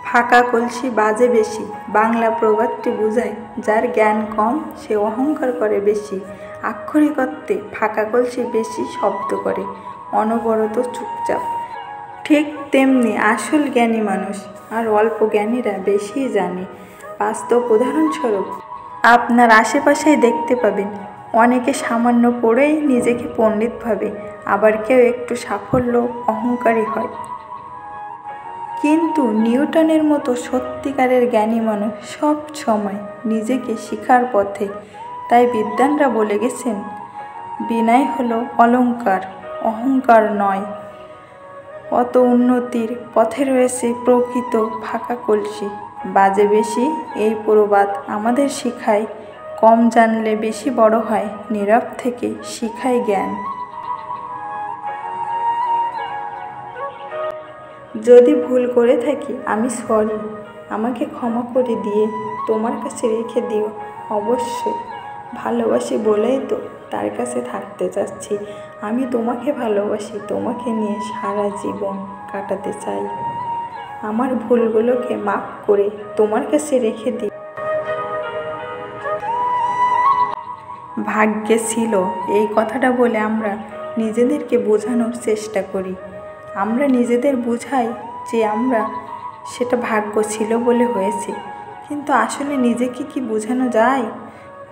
ফাঁকা কলসি বাজে বেশি, বাংলা প্রবাদটি বোঝায় যার জ্ঞান কম সে অহংকার করে বেশি। আক্ষরিক অর্থে ফাঁকা কলসি বেশি শব্দ করে, অনবরত চুপচাপ। ঠিক তেমনি আসল জ্ঞানী মানুষ আর অল্প জ্ঞানীরা বেশি জানে। বাস্তব উদাহরণস্বরূপ আপনার আশেপাশেই দেখতে পাবেন, অনেকে সামান্য পড়েই নিজেকে পণ্ডিত ভাবে, আবার কেউ একটু সাফল্য অহংকারী হয়। কিন্তু নিউটনের মতো সত্যিকারের জ্ঞানী মানুষ সব সময় নিজেকে শিখার পথে। তাই বিদ্বানরা বলে গেছেন, বিনয় হলো অলংকার, অহংকার নয়। অত উন্নতির পথে রয়েছে প্রকৃত ফাঁকা কলসি বাজে বেশি। এই প্রবাদ আমাদের শিখায় কম জানলে বেশি বড় হয়, নীরব থেকে শিখায় জ্ঞান। যদি ভুল করে থাকি আমি সরি, আমাকে ক্ষমা করে দিয়ে তোমার কাছে রেখে দিও। অবশ্যই ভালোবাসি বলেই তো তার কাছে থাকতে চাচ্ছি। আমি তোমাকে ভালোবাসি, তোমাকে নিয়ে সারা জীবন কাটাতে চাই। আমার ভুলগুলোকে মাফ করে তোমার কাছে রেখে দিই। ভাগ্যে ছিল এই কথাটা বলে আমরা নিজেদেরকে বোঝানোর চেষ্টা করি। আমরা নিজেদের বোঝাই যে আমরা সেটা ভাগ্য ছিল বলে হয়েছে, কিন্তু আসলে নিজেকে কি বোঝানো যায়?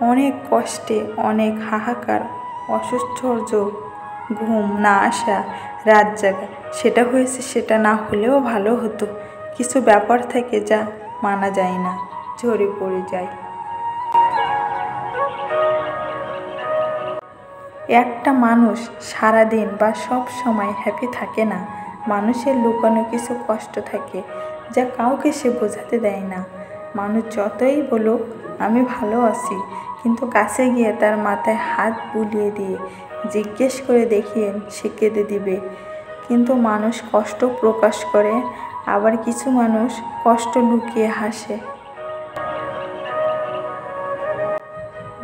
অনেক কষ্টে, অনেক হাহাকার, অসহ্য ঘুম না আসা, রাত জাগা, সেটা হয়েছে। সেটা না হলেও ভালো হতো। কিছু ব্যাপার থাকে যা মানা যায় না, ঝরে পড়ে যায়। একটা মানুষ সারাদিন বা সব সময় হ্যাপি থাকে না। মানুষের লুকানো কিছু কষ্ট থাকে যা কাউকে সে বোঝাতে দেয় না। মানুষ যতই বলুক আমি ভালো আছি, কিন্তু কাছে গিয়ে তার মাথায় হাত বুলিয়ে দিয়ে জিজ্ঞেস করে দেখিয়ে সে কেঁদে দিবে। কিন্তু মানুষ কষ্ট প্রকাশ করে, আবার কিছু মানুষ কষ্ট লুকিয়ে হাসে।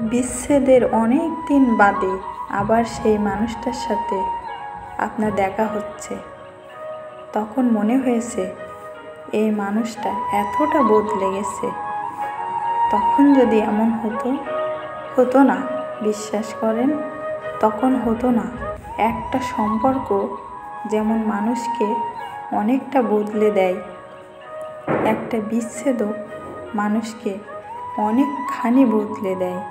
বিচ্ছেদের অনেক দিন বাদে আবার সেই মানুষটার সাথে আপনার দেখা হচ্ছে, তখন মনে হয়েছে এই মানুষটা এতটা বদলে গেছে। তখন যদি এমন হতো না, বিশ্বাস করেন তখন হতো না। একটা সম্পর্ক যেমন মানুষকে অনেকটা বদলে দেয়, একটা বিচ্ছেদও মানুষকে অনেকখানি বদলে দেয়।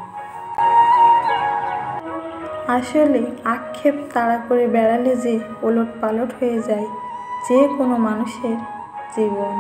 আসলে আক্ষেপ তাড়া করে বেড়ালে যে ওলট পালট হয়ে যায় যে কোনো মানুষের জীবন।